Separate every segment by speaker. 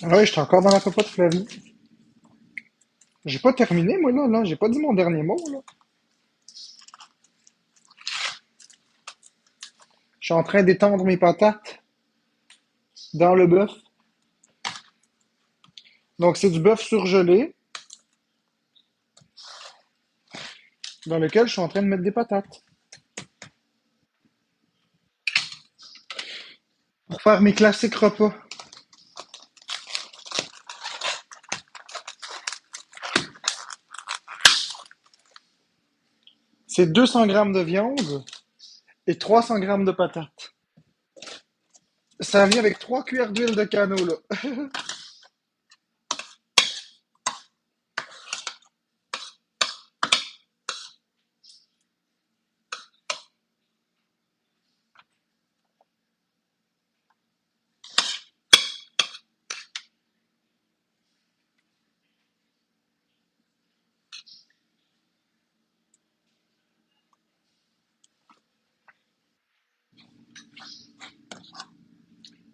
Speaker 1: Ah ouais, j'étais encore dans la popote, Flavie. J'ai pas terminé, moi, là. J'ai pas dit mon dernier mot, là. Je suis en train d'étendre mes patates dans le bœuf. Donc, c'est du bœuf surgelé dans lequel je suis en train de mettre des patates. Pour faire mes classiques repas. C'est 200 grammes de viande et 300 grammes de patates. Ça vient avec 3 cuillères d'huile de canot, là.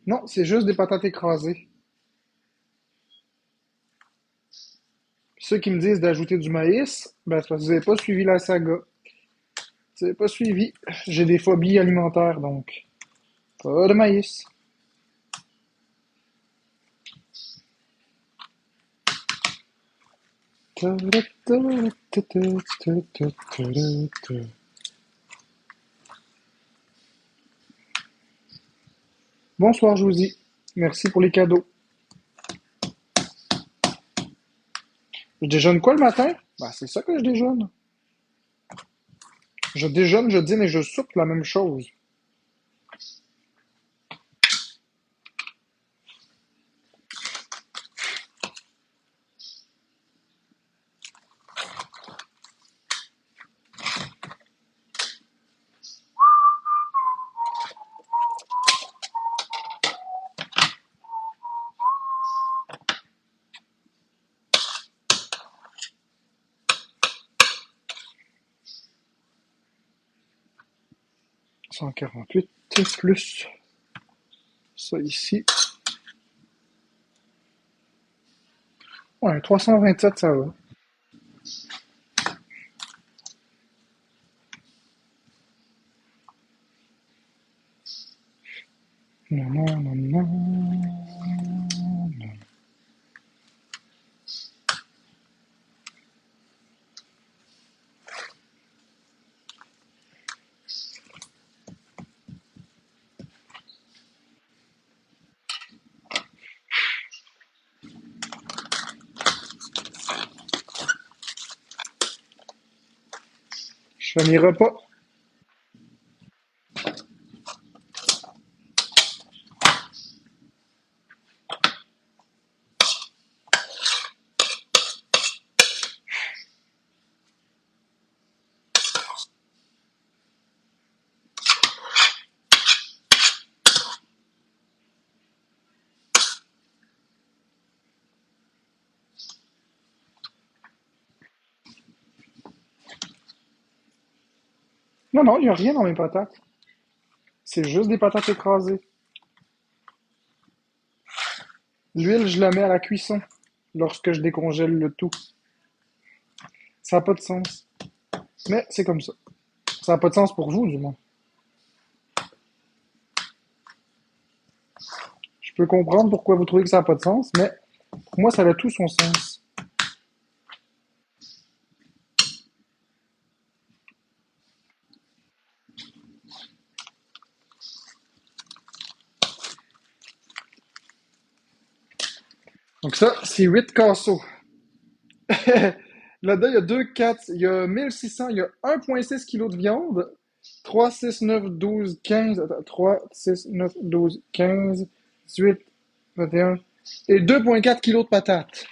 Speaker 1: Non, c'est juste des patates écrasées. Ceux qui me disent d'ajouter du maïs, ben, c'est parce que vous n'avez pas suivi la saga. Vous n'avez pas suivi. J'ai des phobies alimentaires, donc pas de maïs. Bonsoir, Josie. Merci pour les cadeaux. Je déjeune quoi le matin? Ben, c'est ça que je déjeune. Je déjeune, je dîne et je soupe la même chose. 148 plus ça ici. Ouais, 327, ça va. Non, non, non, non. Je fais mes repas. Non, non, il n'y a rien dans mes patates. C'est juste des patates écrasées. L'huile, je la mets à la cuisson lorsque je décongèle le tout. Ça n'a pas de sens. Mais c'est comme ça. Ça n'a pas de sens pour vous, du moins. Je peux comprendre pourquoi vous trouvez que ça n'a pas de sens, mais pour moi, ça a tout son sens. Donc ça, c'est 8 casseaux. Là-dedans, il y a 2, 4, il y a 1600, il y a 1,6 kg de viande. 3, 6, 9, 12, 15. Attends, 3, 6, 9, 12, 15, 18, 21. Et 2,4 kg de patates.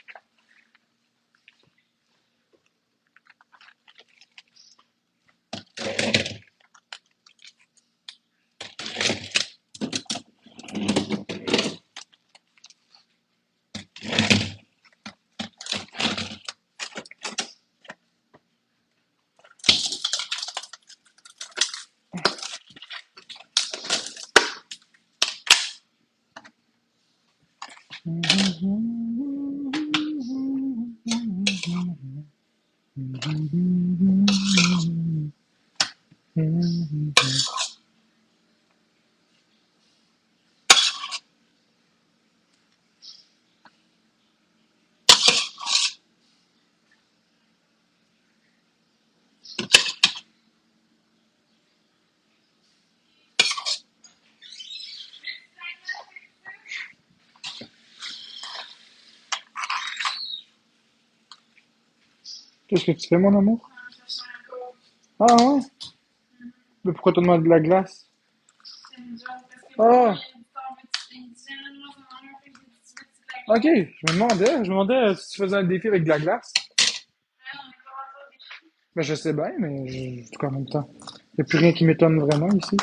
Speaker 1: Qu'est-ce que tu fais, mon amour? Ah ouais? Mais pourquoi tu demandes de la glace? Ah, ok. Je me demandais si tu faisais un défi avec de la glace. Ben, je sais bien, mais en tout cas, en même temps, il n'y a plus rien qui m'étonne vraiment ici.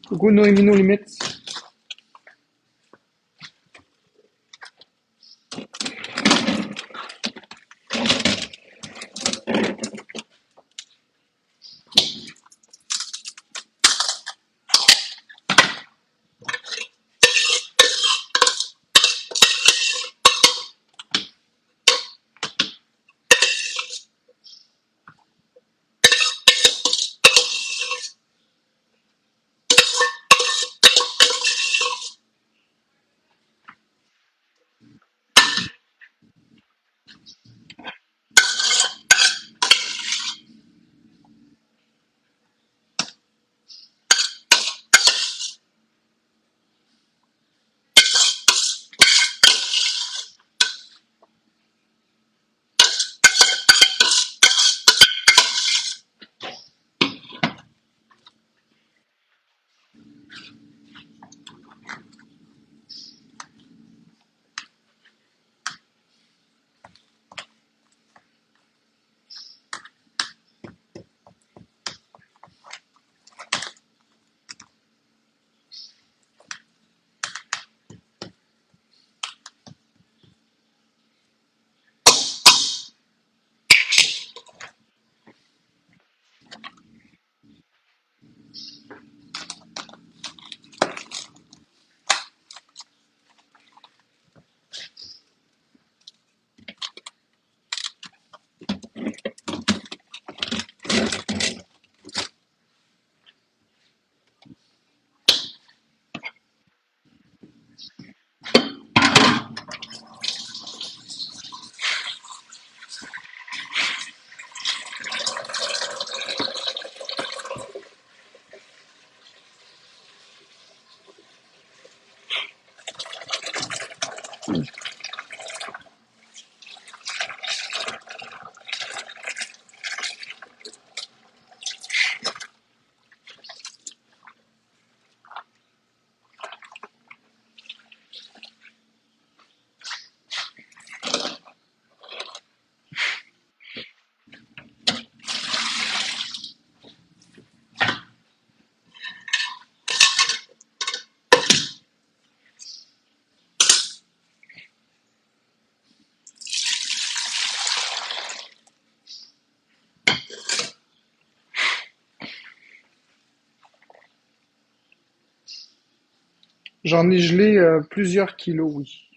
Speaker 1: Coucou Noémie No Limits. J'en ai gelé plusieurs kilos, oui.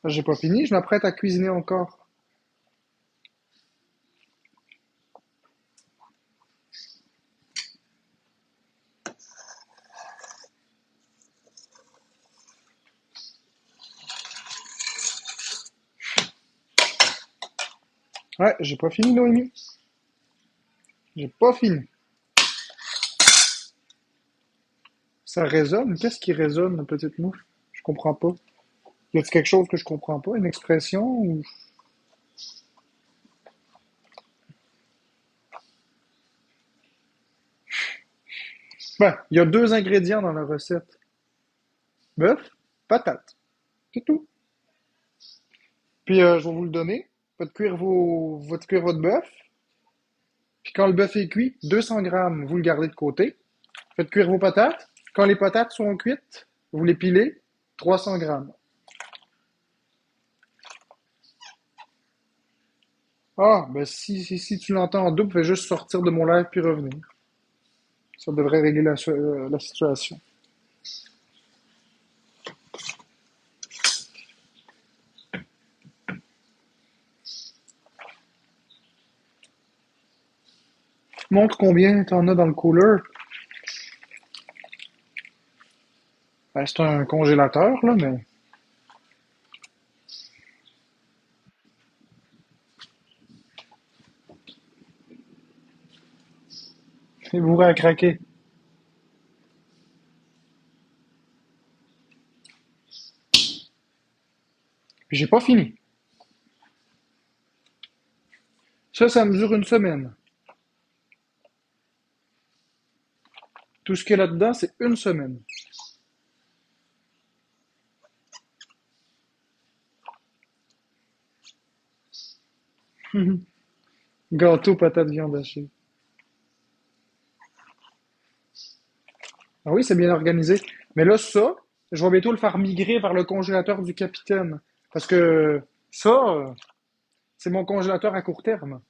Speaker 1: J'ai pas fini, je m'apprête à cuisiner encore. Ouais, j'ai pas fini, Noémie. J'ai pas fini. Ça résonne? Qu'est-ce qui résonne, petite mouche? Je comprends pas. Y a-t-il quelque chose que je comprends pas? Une expression ou... Ben, il y a deux ingrédients dans la recette. Bœuf, patate. C'est tout. Puis je vais vous le donner. Faites cuire votre bœuf. Puis quand le bœuf est cuit, 200 grammes, vous le gardez de côté. Faites cuire vos patates. Quand les patates sont cuites, vous les pilez. 300 grammes. Ah, ben si tu l'entends en double, fais juste sortir de mon live puis revenir. Ça devrait régler la situation. Montre combien t'en as dans le cooler. Ben, c'est un congélateur, là, mais c'est bourré à craquer. Puis j'ai pas fini. Ça mesure une semaine. Tout ce qu'il y a là-dedans, c'est une semaine. Gâteau, patate, viande hachée. Ah oui, c'est bien organisé. Mais là, ça, je vais bientôt le faire migrer vers le congélateur du capitaine. Parce que ça, c'est mon congélateur à court terme.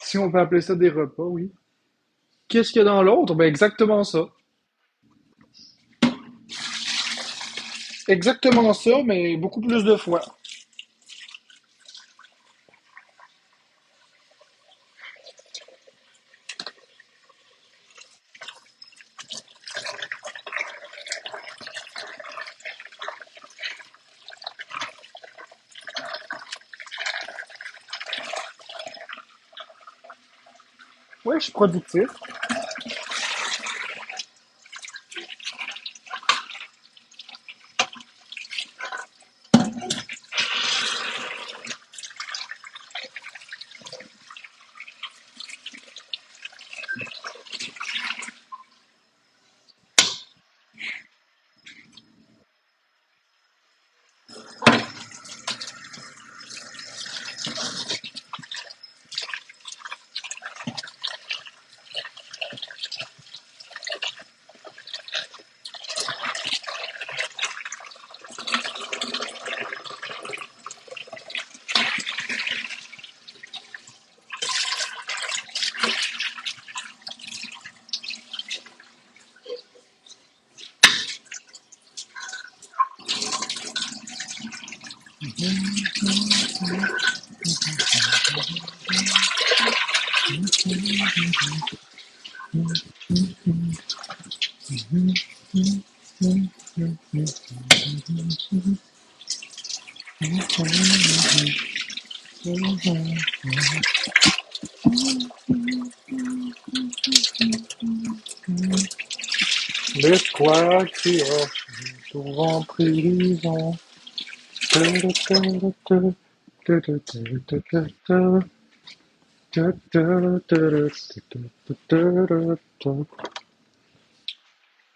Speaker 1: Si on peut appeler ça des repas, oui. Qu'est-ce qu'il y a dans l'autre? Ben exactement ça. Exactement ça, mais beaucoup plus de fois. Ouais, je suis productif. De quoi tu as pour en prison?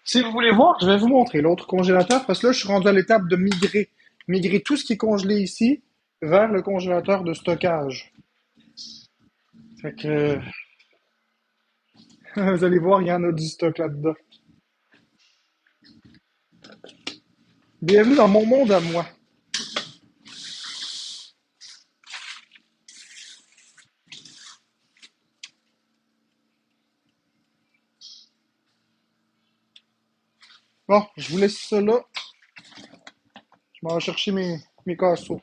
Speaker 1: Si vous voulez voir, je vais vous montrer l'autre congélateur parce que là, je suis rendu à l'étape de migrer. Migrer tout ce qui est congelé ici vers le congélateur de stockage. Fait que, vous allez voir, il y en a du stock là-dedans. Bienvenue dans mon monde à moi. Bon, je vous laisse ça là. Je m'en vais chercher mes casseaux.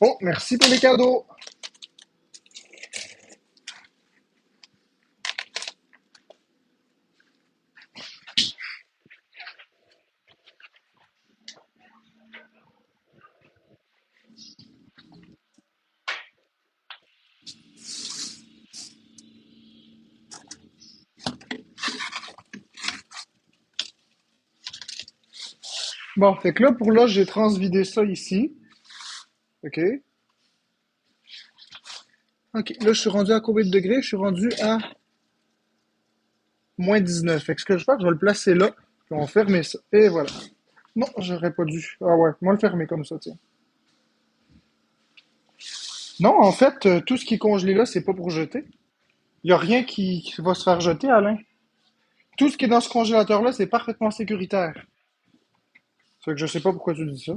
Speaker 1: Oh, merci pour les cadeaux. Bon, fait que là, pour là, j'ai transvidé ça ici. OK. OK. Là, je suis rendu à combien de degrés? Je suis rendu à -19. Fait que ce que je fais, je vais le placer là. Puis on va fermer ça. Et voilà. Non, j'aurais pas dû. Ah ouais, moi le fermer comme ça, tiens. Non, en fait, tout ce qui est congelé là, c'est pas pour jeter. Il y a rien qui va se faire jeter, Alain. Tout ce qui est dans ce congélateur là, c'est parfaitement sécuritaire. Fait que je sais pas pourquoi tu dis ça.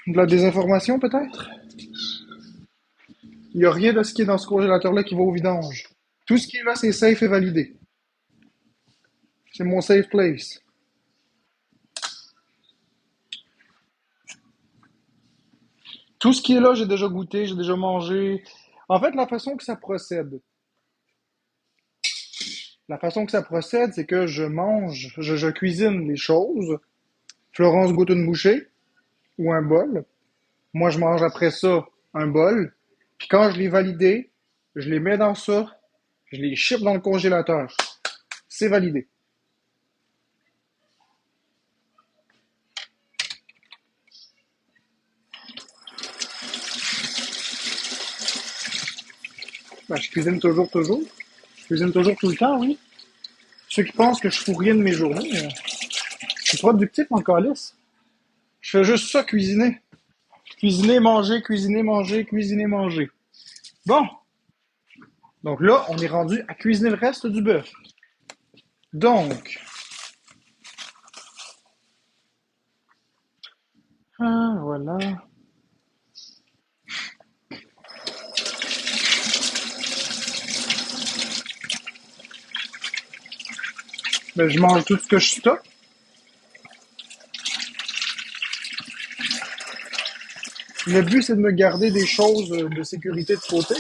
Speaker 1: De la désinformation, peut-être? Il y a rien de ce qui est dans ce congélateur là qui va au vidange. Tout ce qui est là, c'est safe et validé. C'est mon safe place. Tout ce qui est là, j'ai déjà goûté, j'ai déjà mangé. En fait, la façon que ça procède, c'est que je mange, je cuisine les choses. Florence goûte une bouchée ou un bol. Moi, je mange après ça un bol. Puis quand je l'ai validé, je les mets dans ça, je les ship dans le congélateur. C'est validé. Ben, je cuisine toujours, toujours. Je cuisine toujours tout le temps, oui. Ceux qui pensent que je fous rien de mes journées, je suis productif en calice. Je fais juste ça, cuisiner. Cuisiner, manger, cuisiner, manger, cuisiner, manger. Bon, donc là, on est rendu à cuisiner le reste du bœuf. Donc, voilà. Ben, je mange tout ce que je stocke. Le but, c'est de me garder des choses de sécurité de côté.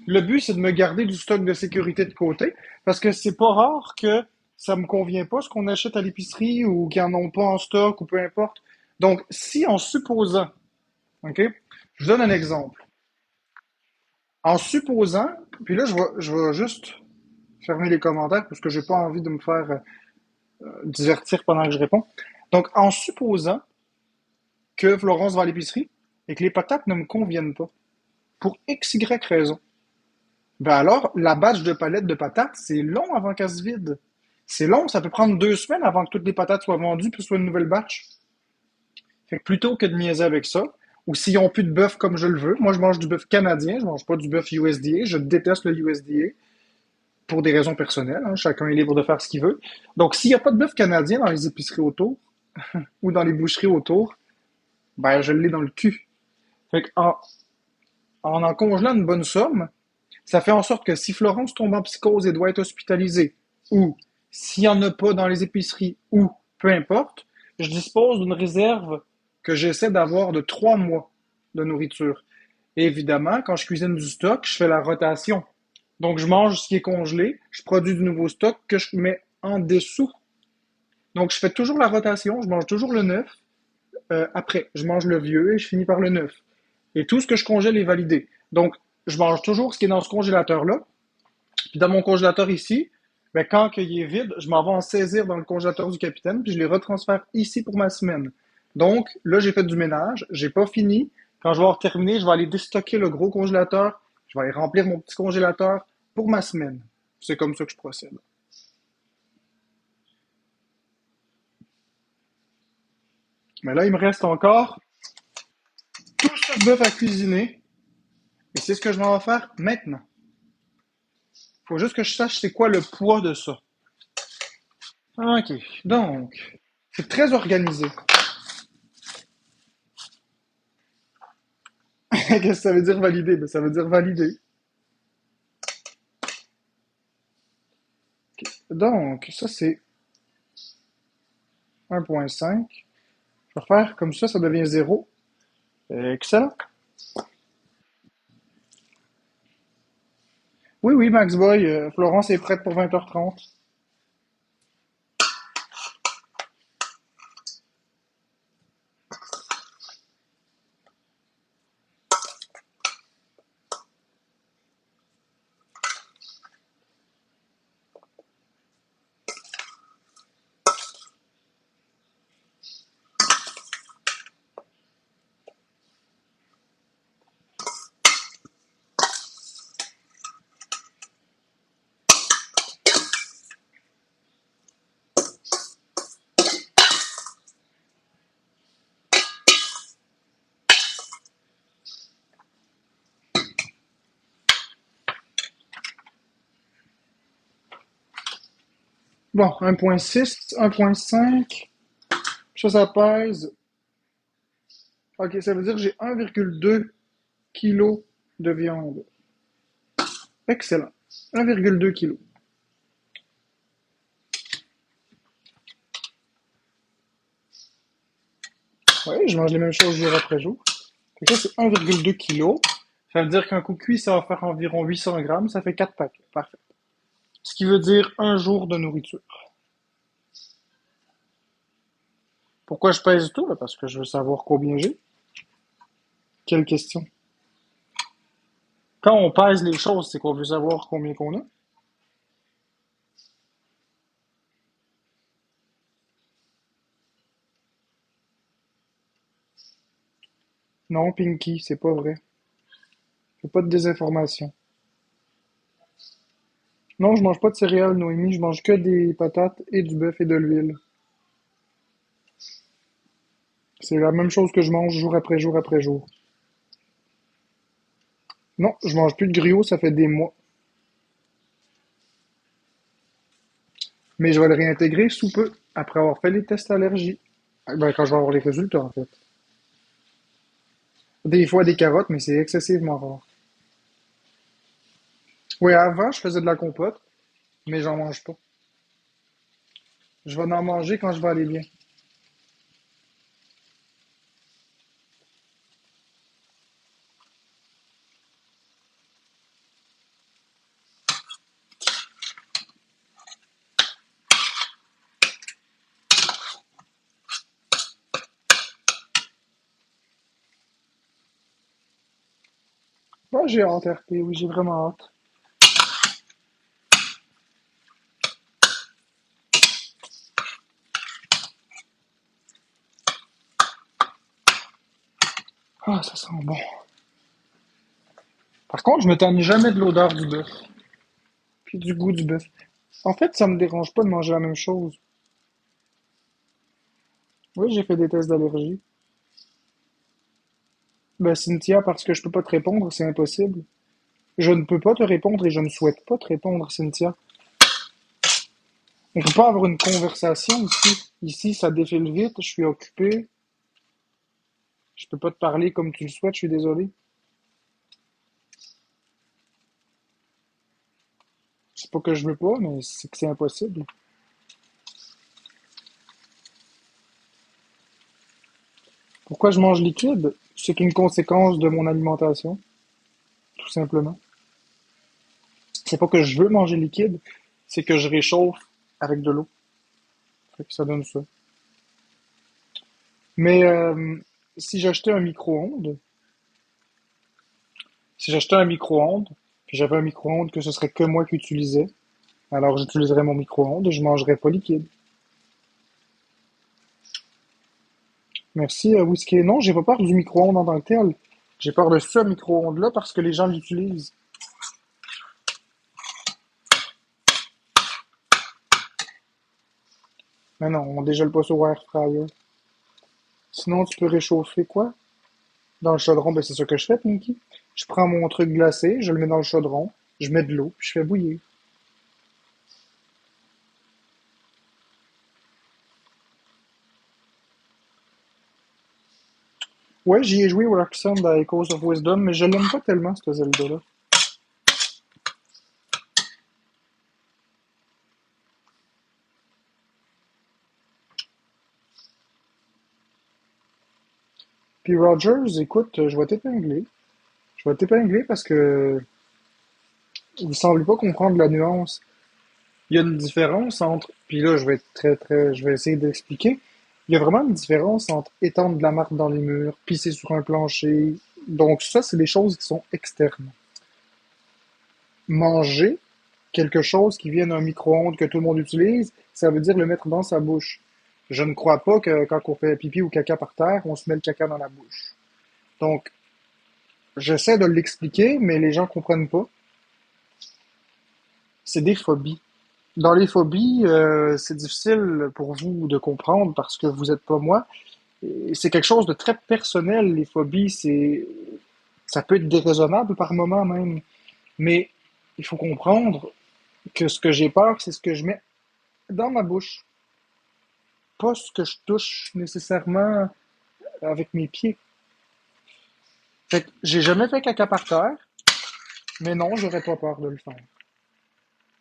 Speaker 1: Le but, c'est de me garder du stock de sécurité de côté, parce que c'est pas rare que ça me convient pas ce qu'on achète à l'épicerie ou qu'ils en ont pas en stock ou peu importe. Donc, si en supposant, OK, je vous donne un exemple. En supposant, puis là, je vais juste fermer les commentaires parce que j'ai pas envie de me faire divertir pendant que je réponds. Donc, en supposant que Florence va à l'épicerie et que les patates ne me conviennent pas, pour x, y raison, ben alors, la batch de palettes de patates, c'est long avant qu'elle se vide. C'est long, ça peut prendre 2 semaines avant que toutes les patates soient vendues puis soit une nouvelle batch. Fait que plutôt que de niaiser avec ça, ou s'ils ont plus de bœuf comme je le veux, moi je mange du bœuf canadien, je mange pas du bœuf USDA, je déteste le USDA. pour des raisons personnelles, hein, chacun est libre de faire ce qu'il veut. Donc, s'il n'y a pas de bœuf canadien dans les épiceries autour ou dans les boucheries autour, ben, je l'ai dans le cul. Fait en congelant une bonne somme, ça fait en sorte que si Florence tombe en psychose et doit être hospitalisée, ou s'il n'y en a pas dans les épiceries, ou peu importe, je dispose d'une réserve que j'essaie d'avoir de 3 mois de nourriture. Et évidemment, quand je cuisine du stock, je fais la rotation. Donc, je mange ce qui est congelé, je produis du nouveau stock que je mets en dessous. Donc, je fais toujours la rotation, je mange toujours le neuf. Après, je mange le vieux et je finis par le neuf. Et tout ce que je congèle est validé. Donc, je mange toujours ce qui est dans ce congélateur-là. Puis dans mon congélateur ici, ben, quand il est vide, je m'en vais en saisir dans le congélateur du capitaine, puis je les retransfère ici pour ma semaine. Donc, là, j'ai fait du ménage, j'ai pas fini. Quand je vais avoir terminé, je vais aller déstocker le gros congélateur, je vais aller remplir mon petit congélateur pour ma semaine. C'est comme ça que je procède. Mais là, il me reste encore tout ce bœuf à cuisiner, et c'est ce que je vais en faire maintenant. Faut juste que je sache c'est quoi le poids de ça. Ok, donc, c'est très organisé. Qu'est-ce que ça veut dire valider? Ben, ça veut dire valider. Donc, ça, c'est 1,5. Je vais refaire comme ça devient 0. Excellent. Oui, oui, Max Boy, Florence est prête pour 20h30. Bon, 1,6, 1,5. Ça pèse. Ok, ça veut dire que j'ai 1,2 kg de viande. Excellent. 1,2 kg. Oui, je mange les mêmes choses jour après jour. Fait que ça, c'est 1,2 kg. Ça veut dire qu'un coup cuit, ça va faire environ 800 grammes. Ça fait 4 paquets. Parfait. Ce qui veut dire un jour de nourriture. Pourquoi je pèse tout? Parce que je veux savoir combien j'ai. Quelle question? Quand on pèse les choses, c'est qu'on veut savoir combien qu'on a. Non, Pinky, c'est pas vrai. Fais pas de désinformation. Non, je mange pas de céréales, Noémie. Je mange que des patates et du bœuf et de l'huile. C'est la même chose que je mange jour après jour après jour. Non, je mange plus de griot, ça fait des mois. Mais je vais le réintégrer sous peu, après avoir fait les tests allergie. Ben, quand je vais avoir les résultats, en fait. Des fois des carottes, mais c'est excessivement rare. Oui, avant, je faisais de la compote, mais j'en mange pas. Je vais en manger quand je vais aller bien. Moi, j'ai hâte, RP, oui, j'ai vraiment hâte. Ah, ça sent bon. Par contre, je me tanne jamais de l'odeur du bœuf, puis du goût du bœuf. En fait, ça me dérange pas de manger la même chose. Oui, j'ai fait des tests d'allergie. Ben, Cynthia, parce que je peux pas te répondre, c'est impossible. Je ne peux pas te répondre et je ne souhaite pas te répondre, Cynthia. On peut pas avoir une conversation ici. Ici, ça défile vite, je suis occupé. Je peux pas te parler comme tu le souhaites, je suis désolé. C'est pas que je veux pas, mais c'est que c'est impossible. Pourquoi je mange liquide? C'est une conséquence de mon alimentation, tout simplement. C'est pas que je veux manger liquide, c'est que je réchauffe avec de l'eau. Fait que ça donne ça. Mais si j'achetais un micro-ondes, si j'achetais un micro-ondes, puis j'avais un micro-ondes que ce serait que moi qui utilisais, alors j'utiliserais mon micro-ondes et je mangerais pas liquide. Merci, Whisky. Non, j'ai pas peur du micro-ondes en tant que tel. J'ai peur de ce micro-ondes-là parce que les gens l'utilisent. Mais non, on dégèle pas sur air fryer. Sinon, tu peux réchauffer quoi? Dans le chaudron, ben c'est ce que je fais, Pinky. Je prends mon truc glacé, je le mets dans le chaudron, je mets de l'eau, puis je fais bouillir. Ouais, j'y ai joué au Roxanne dans Echoes of Wisdom, mais je l'aime pas tellement, ce Zelda-là. Puis Rogers, écoute, je vais t'épingler. Je vais t'épingler parce que il semble pas comprendre la nuance. Il y a une différence entre, puis là, je vais être je vais essayer d'expliquer. Il y a vraiment une différence entre étendre de la marde dans les murs, pisser sur un plancher. Donc ça, c'est des choses qui sont externes. Manger quelque chose qui vient d'un micro-ondes que tout le monde utilise, ça veut dire le mettre dans sa bouche. Je ne crois pas que quand on fait pipi ou caca par terre, on se met le caca dans la bouche. Donc, j'essaie de l'expliquer, mais les gens comprennent pas. C'est des phobies. Dans les phobies, c'est difficile pour vous de comprendre parce que vous n'êtes pas moi. Et c'est quelque chose de très personnel, les phobies. Ça peut être déraisonnable par moment même. Mais il faut comprendre que ce que j'ai peur, c'est ce que je mets dans ma bouche. Pas ce que je touche nécessairement avec mes pieds. Fait que j'ai jamais fait caca par terre, mais non, j'aurais pas peur de le faire.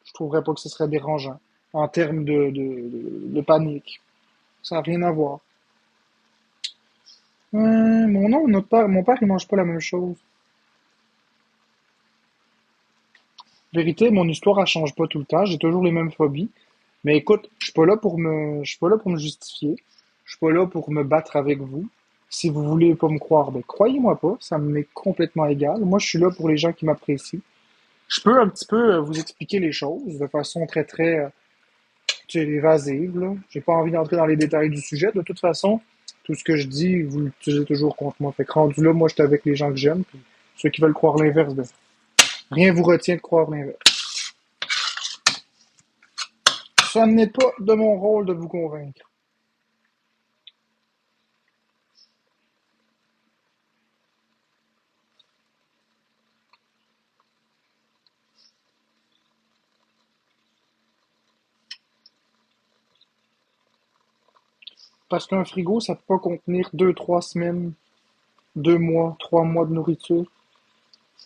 Speaker 1: Je trouverais pas que ce serait dérangeant en termes de panique. Ça n'a rien à voir. Mon père, il mange pas la même chose. Vérité, mon histoire, elle change pas tout le temps. J'ai toujours les mêmes phobies. Mais écoute, je suis pas là pour me justifier. Je suis pas là pour me battre avec vous. Si vous voulez pas me croire, ben croyez-moi pas. Ça m'est complètement égal. Moi, je suis là pour les gens qui m'apprécient. Je peux un petit peu vous expliquer les choses de façon tu sais, évasive, là. J'ai pas envie d'entrer dans les détails du sujet. De toute façon, tout ce que je dis, vous l'utilisez toujours contre moi. Fait que rendu là, moi, j'étais avec les gens que j'aime. Puis ceux qui veulent croire l'inverse, ben, rien vous retient de croire l'inverse. Ça n'est pas de mon rôle de vous convaincre. Parce qu'un frigo, ça peut pas contenir 2, 3 semaines, 2 mois, 3 mois de nourriture.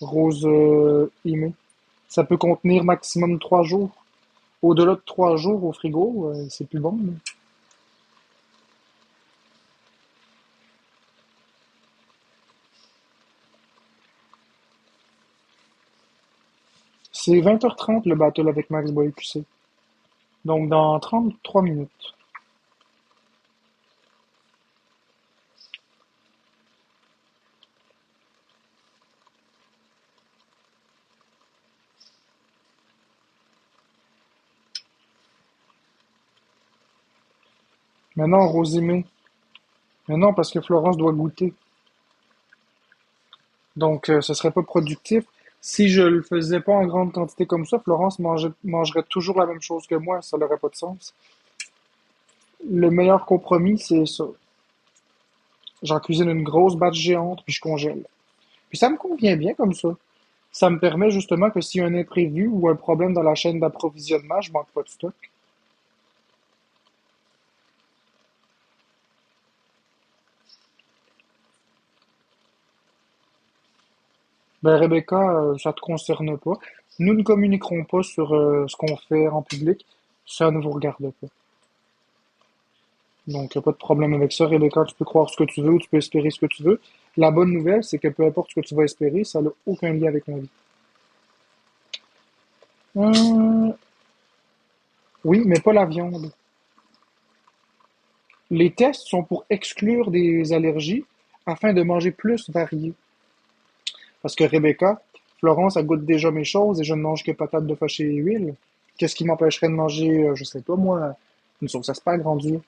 Speaker 1: Rose Ime. Ça peut contenir maximum 3 jours. Au-delà de 3 jours au frigo, c'est plus bon, là. C'est 20h30 le battle avec Max Boyqc. Donc dans 33 minutes. Maintenant, Rosimé. Maintenant, parce que Florence doit goûter. Donc, ce serait pas productif. Si je le faisais pas en grande quantité comme ça, Florence mangerait toujours la même chose que moi. Ça n'aurait pas de sens. Le meilleur compromis, c'est ça. J'en cuisine une grosse batch géante, puis je congèle. Puis ça me convient bien comme ça. Ça me permet justement que s'il y a un imprévu ou un problème dans la chaîne d'approvisionnement, je manque pas de stock. Ben, Rebecca, ça te concerne pas. Nous ne communiquerons pas sur ce qu'on fait en public. Ça ne vous regarde pas. Donc, y a pas de problème avec ça, Rebecca. Tu peux croire ce que tu veux ou tu peux espérer ce que tu veux. La bonne nouvelle, c'est que peu importe ce que tu vas espérer, ça n'a aucun lien avec ma vie. Hum, oui, mais pas la viande. Les tests sont pour exclure des allergies afin de manger plus varié. Parce que Rebecca, Florence, elle goûte déjà mes choses et je ne mange que patates de fâché et huile. Qu'est-ce qui m'empêcherait de manger, je sais pas moi, une sauce à spag rendue?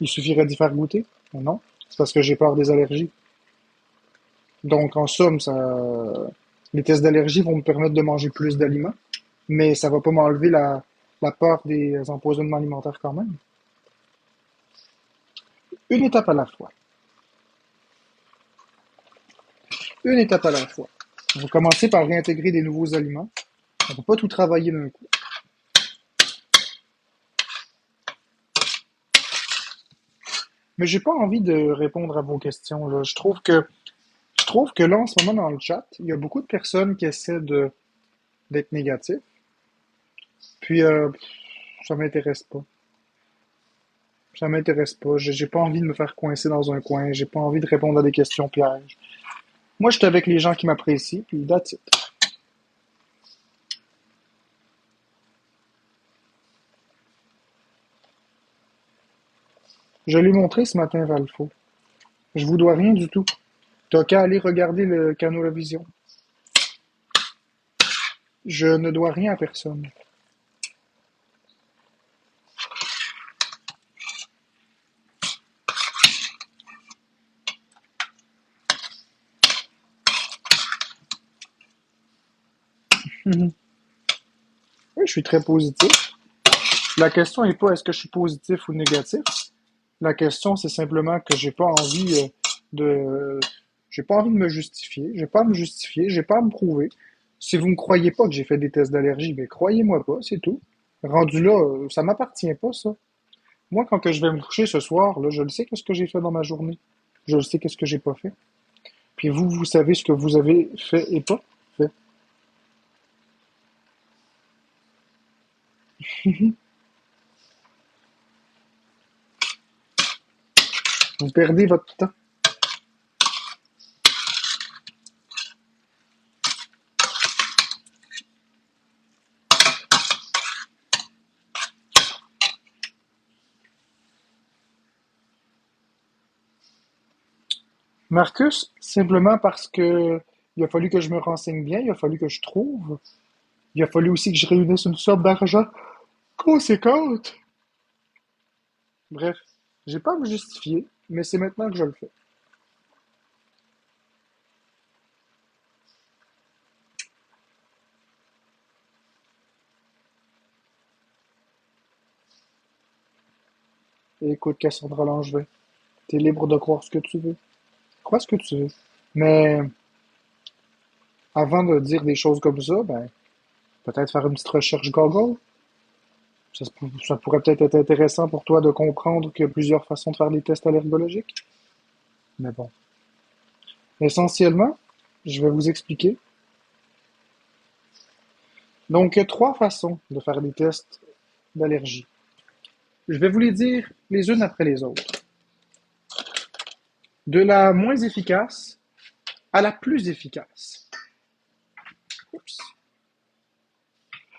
Speaker 1: Il suffirait d'y faire goûter? Mais non, c'est parce que j'ai peur des allergies. Donc en somme, les tests d'allergie vont me permettre de manger plus d'aliments, mais ça va pas m'enlever la peur des empoisonnements alimentaires quand même. Une étape à la fois. Une étape à la fois. On va commencer par réintégrer des nouveaux aliments. On peut pas tout travailler d'un coup. Mais j'ai pas envie de répondre à vos questions, là. Je trouve que là, en ce moment, dans le chat, il y a beaucoup de personnes qui essaient d'être négatives. Puis, ça m'intéresse pas. Ça m'intéresse pas. J'ai pas envie de me faire coincer dans un coin. J'ai pas envie de répondre à des questions pièges. Moi, j'étais avec les gens qui m'apprécient, puis that's it. Je l'ai montré ce matin, Valfo. Je vous dois rien du tout. T'as qu'à aller regarder le canal Vision. Je ne dois rien à personne. Mhm. Oui, je suis très positif. La question n'est pas est-ce que je suis positif ou négatif. La question, c'est simplement que de, j'ai pas envie de me justifier. J'ai pas à me justifier. J'ai pas à me prouver. Si vous me croyez pas que j'ai fait des tests d'allergie, ben croyez-moi pas, c'est tout. Rendu là, ça m'appartient pas, ça. Moi, quand que je vais me coucher ce soir, là, je le sais qu'est-ce que j'ai fait dans ma journée. Je le sais qu'est-ce que j'ai pas fait. Puis vous, vous savez ce que vous avez fait et pas fait. Vous perdez votre temps. Marcus, simplement parce que il a fallu que je me renseigne bien, il a fallu que je trouve, il a fallu aussi que je réunisse une somme d'argent conséquente. Bref, j'ai pas à me justifier, mais c'est maintenant que je le fais. Et écoute, Cassandra Langevin, t'es libre de croire ce que tu veux. Crois ce que tu veux. Mais avant de dire des choses comme ça, ben, peut-être faire une petite recherche Google. Ça pourrait peut-être être intéressant pour toi de comprendre qu'il y a plusieurs façons de faire des tests allergologiques. Mais bon. Essentiellement, je vais vous expliquer. Donc, il y a trois façons de faire des tests d'allergie. Je vais vous les dire les unes après les autres. De la moins efficace à la plus efficace. Oups.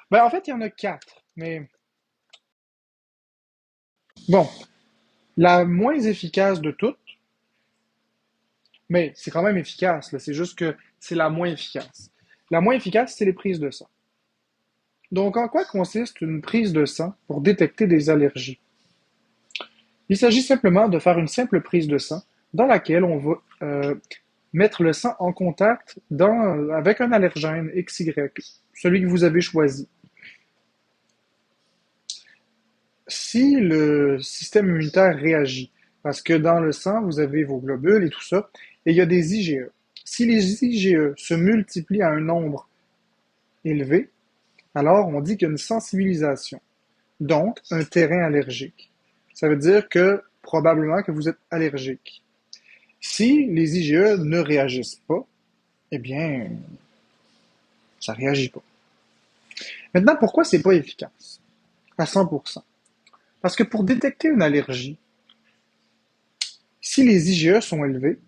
Speaker 1: Ben, en fait, il y en a quatre. Mais bon, la moins efficace de toutes, mais c'est quand même efficace, là. C'est juste que c'est la moins efficace. La moins efficace, c'est les prises de sang. Donc, en quoi consiste une prise de sang pour détecter des allergies? Il s'agit simplement de faire une simple prise de sang dans laquelle on va mettre le sang en contact avec un allergène XY, celui que vous avez choisi. Si le système immunitaire réagit, parce que dans le sang, vous avez vos globules et tout ça, et il y a des IgE. Si les IgE se multiplient à un nombre élevé, alors on dit qu'il y a une sensibilisation, donc un terrain allergique. Ça veut dire que probablement que vous êtes allergique. Si les IgE ne réagissent pas, eh bien, ça ne réagit pas. Maintenant, pourquoi c'est pas efficace à 100%? Parce que pour détecter une allergie, si les IgE sont élevés,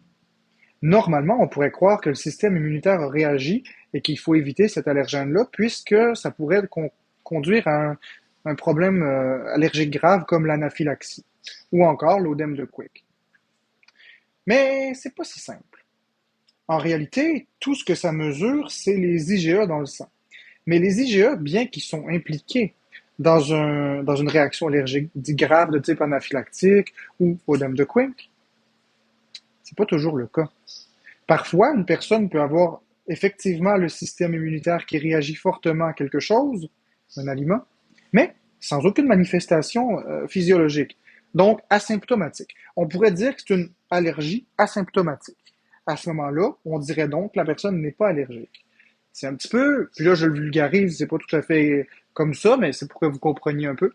Speaker 1: normalement, on pourrait croire que le système immunitaire a réagi et qu'il faut éviter cet allergène-là, puisque ça pourrait conduire à un problème allergique grave comme l'anaphylaxie ou encore l'œdème de Quick. Mais c'est pas si simple. En réalité, tout ce que ça mesure, c'est les IgE dans le sang. Mais les IgE, bien qu'ils sont impliqués dans une réaction allergique grave de type anaphylactique ou œdème de Quick, c'est pas toujours le cas. Parfois, une personne peut avoir effectivement le système immunitaire qui réagit fortement à quelque chose, un aliment, mais sans aucune manifestation physiologique, donc asymptomatique. On pourrait dire que c'est une allergie asymptomatique. À ce moment-là, on dirait donc que la personne n'est pas allergique. C'est un petit peu, puis là je le vulgarise, c'est pas tout à fait comme ça, mais c'est pour que vous compreniez un peu.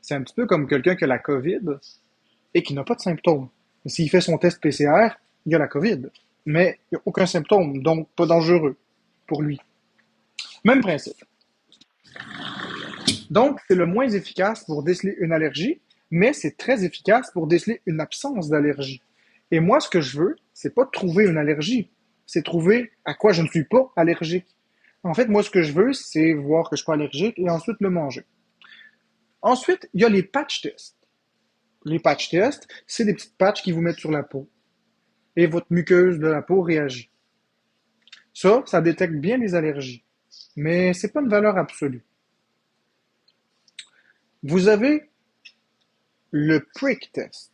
Speaker 1: C'est un petit peu comme quelqu'un qui a la COVID et qui n'a pas de symptômes. S'il fait son test PCR, il y a la COVID, mais il n'y a aucun symptôme, donc pas dangereux pour lui. Même principe. Donc, c'est le moins efficace pour déceler une allergie, mais c'est très efficace pour déceler une absence d'allergie. Et moi, ce que je veux, c'est pas trouver une allergie, c'est trouver à quoi je ne suis pas allergique. En fait, moi, ce que je veux, c'est voir que je suis pas allergique et ensuite le manger. Ensuite, il y a les patch tests. Les patch tests, c'est des petites patchs qui vous mettent sur la peau. Et votre muqueuse de la peau réagit. Ça détecte bien les allergies. Mais c'est pas une valeur absolue. Vous avez le prick test.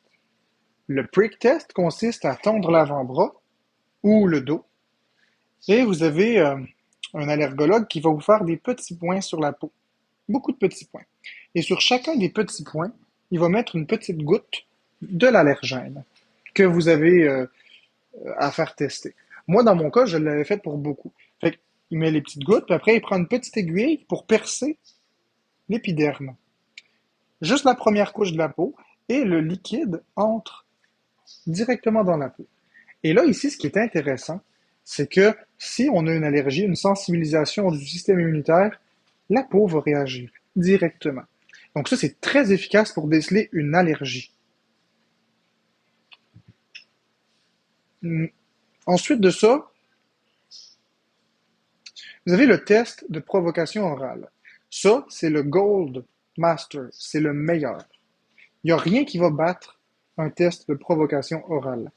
Speaker 1: Le prick test consiste à tendre l'avant-bras ou le dos et vous avez un allergologue qui va vous faire des petits points sur la peau. Beaucoup de petits points. Et sur chacun des petits points, il va mettre une petite goutte de l'allergène que vous avez à faire tester. Moi, dans mon cas, je l'avais fait pour beaucoup. Fait qu'il met les petites gouttes, puis après, il prend une petite aiguille pour percer l'épiderme. Juste la première couche de la peau, et le liquide entre directement dans la peau. Et là, ici, ce qui est intéressant, c'est que si on a une allergie, une sensibilisation du système immunitaire, la peau va réagir directement. Donc ça, c'est très efficace pour déceler une allergie. Ensuite de ça, vous avez le test de provocation orale. Ça, c'est le gold master, c'est le meilleur. Il n'y a rien qui va battre un test de provocation orale.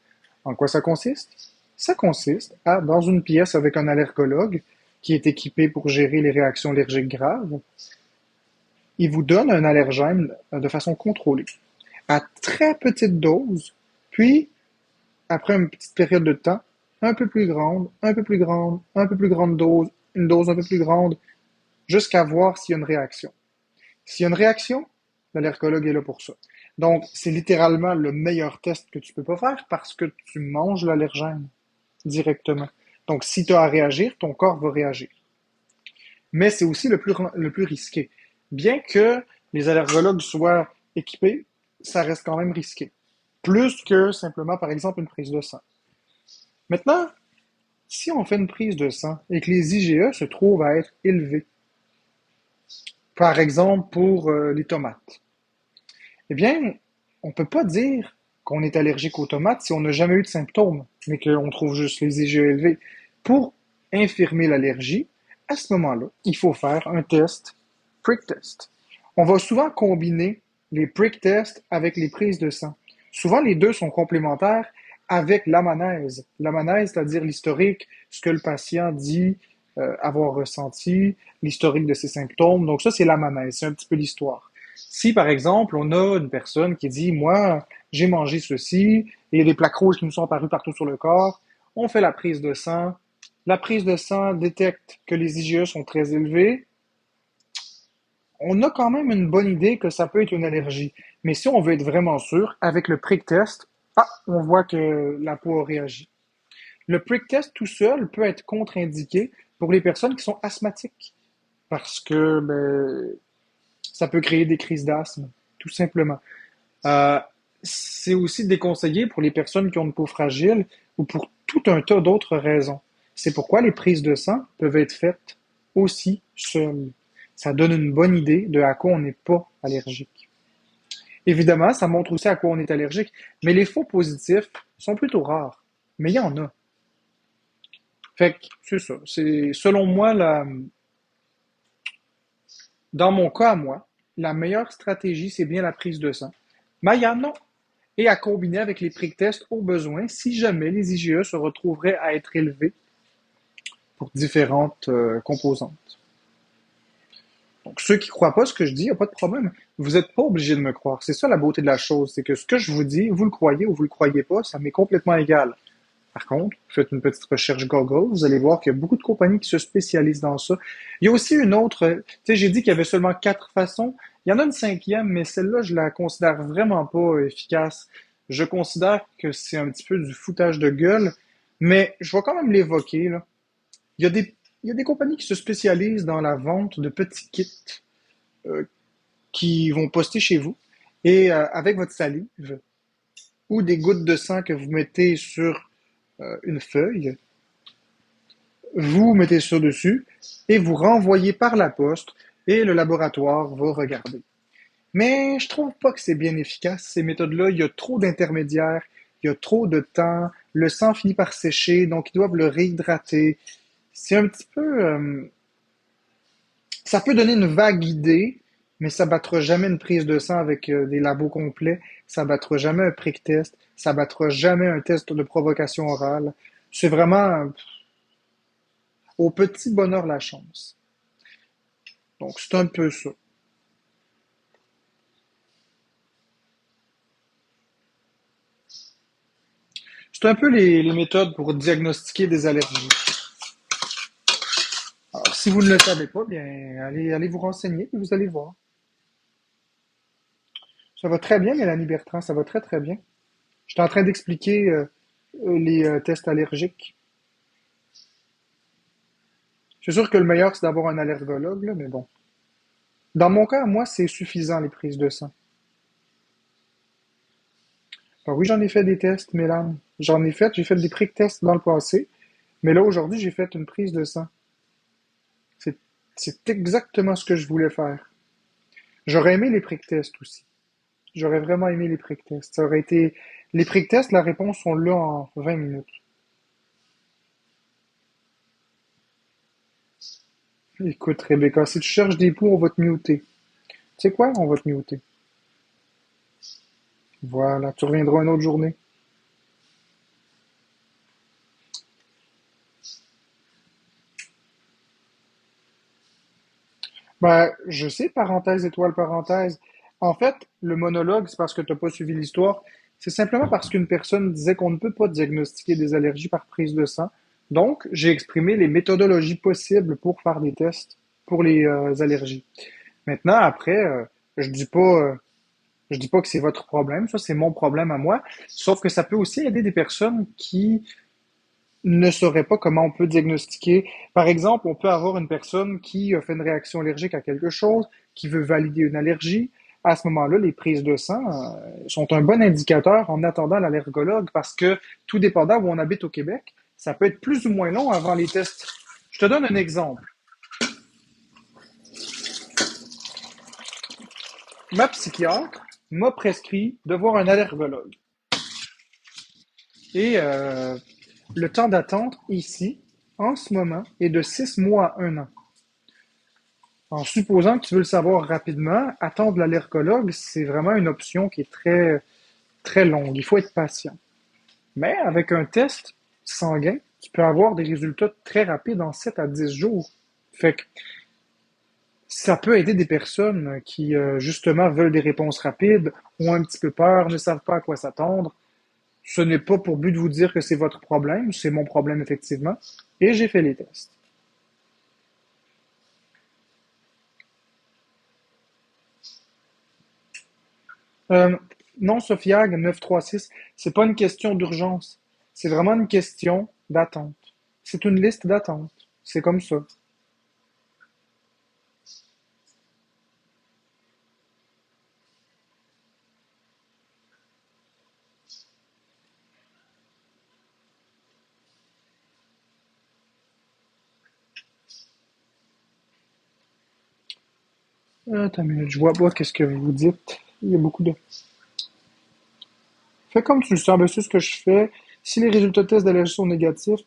Speaker 1: En quoi ça consiste? Ça consiste à, dans une pièce avec un allergologue qui est équipé pour gérer les réactions allergiques graves, il vous donne un allergène de façon contrôlée, à très petite dose, puis, après une petite période de temps, un peu plus grande, un peu plus grande, un peu plus grande dose, une dose un peu plus grande, jusqu'à voir s'il y a une réaction. S'il y a une réaction, l'allergologue est là pour ça. Donc, c'est littéralement le meilleur test que tu peux pas faire parce que tu manges l'allergène directement. Donc, si tu as à réagir, ton corps va réagir. Mais c'est aussi le plus risqué. Bien que les allergologues soient équipés, ça reste quand même risqué. Plus que simplement, par exemple, une prise de sang. Maintenant, si on fait une prise de sang et que les IgE se trouvent à être élevés, par exemple pour les tomates, eh bien, on ne peut pas dire qu'on est allergique aux tomates si on n'a jamais eu de symptômes, mais qu'on trouve juste les IgE élevés. Pour infirmer l'allergie, à ce moment-là, il faut faire un test, prick test. On va souvent combiner les prick tests avec les prises de sang. Souvent, les deux sont complémentaires avec l'amnèse. L'amnèse, c'est-à-dire l'historique, ce que le patient dit avoir ressenti, l'historique de ses symptômes. Donc ça, c'est l'amnèse, c'est un petit peu l'histoire. Si, par exemple, on a une personne qui dit, moi, j'ai mangé ceci, et il y a des plaques rouges qui nous sont apparues partout sur le corps, on fait la prise de sang. La prise de sang détecte que les IgE sont très élevés. On a quand même une bonne idée que ça peut être une allergie. Mais si on veut être vraiment sûr, avec le prick test, on voit que la peau a réagi. Le prick test tout seul peut être contre-indiqué pour les personnes qui sont asthmatiques parce que ça peut créer des crises d'asthme, tout simplement. Euh, c'est aussi déconseillé pour les personnes qui ont une peau fragile ou pour tout un tas d'autres raisons. C'est pourquoi les prises de sang peuvent être faites aussi seules. Ça donne une bonne idée de à quoi on n'est pas allergique. Évidemment, ça montre aussi à quoi on est allergique, mais les faux positifs sont plutôt rares. Mais il y en a. Fait que c'est ça. C'est selon moi dans mon cas à moi, la meilleure stratégie, c'est bien la prise de sang. Mais il y en a et à combiner avec les prick tests au besoin si jamais les IgE se retrouveraient à être élevés pour différentes composantes. Donc, ceux qui ne croient pas ce que je dis, il n'y a pas de problème. Vous n'êtes pas obligé de me croire. C'est ça la beauté de la chose. C'est que ce que je vous dis, vous le croyez ou vous le croyez pas, ça m'est complètement égal. Par contre, faites une petite recherche Google, vous allez voir qu'il y a beaucoup de compagnies qui se spécialisent dans ça. Il y a aussi une autre, tu sais, j'ai dit qu'il y avait seulement 4 façons. Il y en a une cinquième, mais celle-là, je la considère vraiment pas efficace. Je considère que c'est un petit peu du foutage de gueule, mais je vais quand même l'évoquer, là. Il y a des, il y a des compagnies qui se spécialisent dans la vente de petits kits euh, qui vont poster chez vous et avec votre salive ou des gouttes de sang que vous mettez sur une feuille, vous mettez ça dessus et vous renvoyez par la poste et le laboratoire va regarder. Mais je trouve pas que c'est bien efficace, ces méthodes-là. Il y a trop d'intermédiaires, il y a trop de temps, le sang finit par sécher, donc ils doivent le réhydrater. C'est un petit peu... ça peut donner une vague idée, mais ça battra jamais une prise de sang avec des labos complets, ça battra jamais un prick test, ça battra jamais un test de provocation orale. C'est vraiment au petit bonheur la chance. Donc c'est un peu ça. C'est un peu les méthodes pour diagnostiquer des allergies. Alors, si vous ne le savez pas, bien, allez vous renseigner et vous allez voir. Ça va très bien, Mélanie Bertrand, ça va très très bien. J'étais en train d'expliquer les tests allergiques. C'est sûr que le meilleur, c'est d'avoir un allergologue, là, mais bon. Dans mon cas, moi, c'est suffisant, les prises de sang. Alors oui, j'en ai fait des tests, Mélanie. J'ai fait des prick tests dans le passé, mais là, aujourd'hui, j'ai fait une prise de sang. C'est, c'est exactement ce que je voulais faire. J'aurais aimé les prick tests aussi. J'aurais vraiment aimé les prick tests. Ça aurait été... Les prick tests, la réponse sont là en 20 minutes. Écoute, Rebecca, si tu cherches des poux, on va te muter. Tu sais quoi? On va te muter. Voilà, tu reviendras une autre journée. Ben, je sais, parenthèse, étoile, parenthèse. En fait, le monologue, c'est parce que tu n'as pas suivi l'histoire. C'est simplement parce qu'une personne disait qu'on ne peut pas diagnostiquer des allergies par prise de sang. Donc, j'ai exprimé les méthodologies possibles pour faire des tests pour les allergies. Maintenant, après, je dis pas, euh, je dis pas que c'est votre problème, ça c'est mon problème à moi. Sauf que ça peut aussi aider des personnes qui ne sauraient pas comment on peut diagnostiquer. Par exemple, on peut avoir une personne qui a fait une réaction allergique à quelque chose, qui veut valider une allergie. À ce moment-là, les prises de sang sont un bon indicateur en attendant l'allergologue parce que tout dépendant où on habite au Québec, ça peut être plus ou moins long avant les tests. Je te donne un exemple. Ma psychiatre m'a prescrit de voir un allergologue. Et le temps d'attente ici, en ce moment, est de 6 mois à 1 an. En supposant que tu veux le savoir rapidement, attendre l'allergologue, c'est vraiment une option qui est très, très longue. Il faut être patient. Mais avec un test sanguin, tu peux avoir des résultats très rapides en 7 à 10 jours. Fait que ça peut aider des personnes qui, justement, veulent des réponses rapides, ont un petit peu peur, ne savent pas à quoi s'attendre. Ce n'est pas pour but de vous dire que c'est votre problème, c'est mon problème effectivement. Et j'ai fait les tests. Euh, non, Sofiag 936, c'est pas une question d'urgence. C'est vraiment une question d'attente. C'est une liste d'attente. C'est comme ça. Attends une minute, je vois pas qu'est-ce que vous dites. Il y a beaucoup de... Fais comme tu le sens, ben, c'est ce que je fais. Si les résultats de test d'allergie sont négatifs,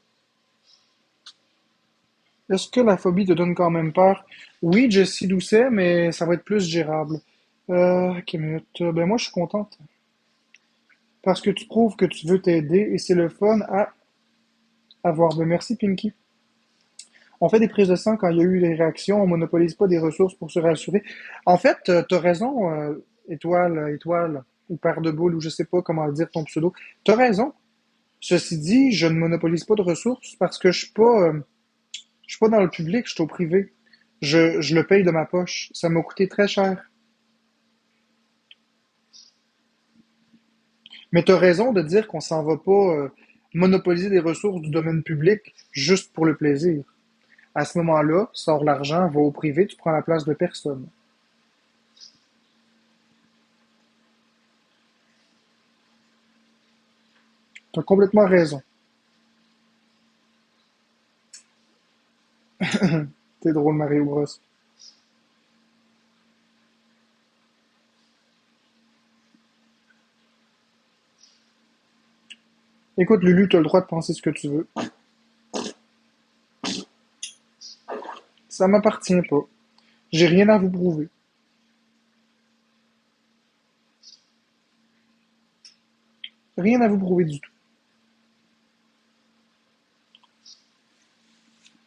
Speaker 1: est-ce que la phobie te donne quand même peur? Oui, Jessie Doucet, mais ça va être plus gérable. Ok, minute. Ben moi, je suis contente. Parce que tu prouves que tu veux t'aider et c'est le fun à avoir. Ben merci, Pinky. On fait des prises de sang quand il y a eu des réactions, on monopolise pas des ressources pour se rassurer. En fait, t'as raison, étoile, ou père de boule, ou je sais pas comment dire ton pseudo. T'as raison. Ceci dit, je ne monopolise pas de ressources parce que je suis pas dans le public, je suis au privé. Je le paye de ma poche. Ça m'a coûté très cher. Mais t'as raison de dire qu'on s'en va pas monopoliser des ressources du domaine public juste pour le plaisir. À ce moment-là, sors l'argent, va au privé, tu prends la place de personne. T'as complètement raison. T'es drôle, Mario Bros. Écoute, Lulu, t'as le droit de penser ce que tu veux. Ça m'appartient pas. J'ai rien à vous prouver. Rien à vous prouver du tout.